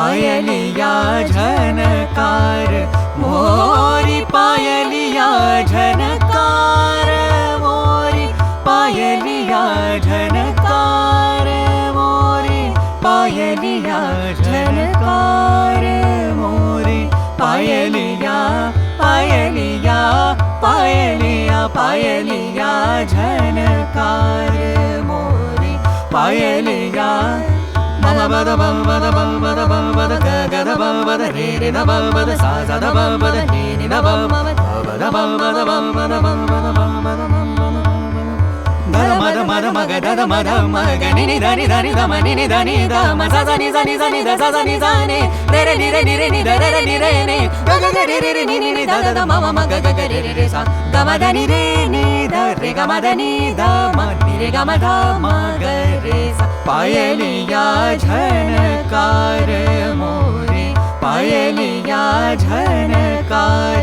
पायलिया झनकार मोरी पायलिया झनकार मोरी पायलिया झनकार मोरी पायलिया झनकार मोरी पायलिया पायलिया पायलिया पायलिया झनकार मोरी पायलिया मम बद बम बद बम बद बम बद ग ग द बम बद रे रे द बम बद सा सा द बम बद नी नी द बम बद बम बद बम बद बम बद बम बद बम द मद मद मग द मद मग नि नि द नि द नि द म नि नि द नि द म सा सा नि सा नि सा नि द सा सा नि सा नि रे रे नि रे नि रे नि द रे रे नि रे नि ग ग ग रे रे रे नि नि रे द द द म म म ग ग ग रे रे रे सा ग म द नि रे नि द रे ग म द नि द म नि रे ग म ध म ग रे सा पायलिया झनकार मोरी पायलिया झनकार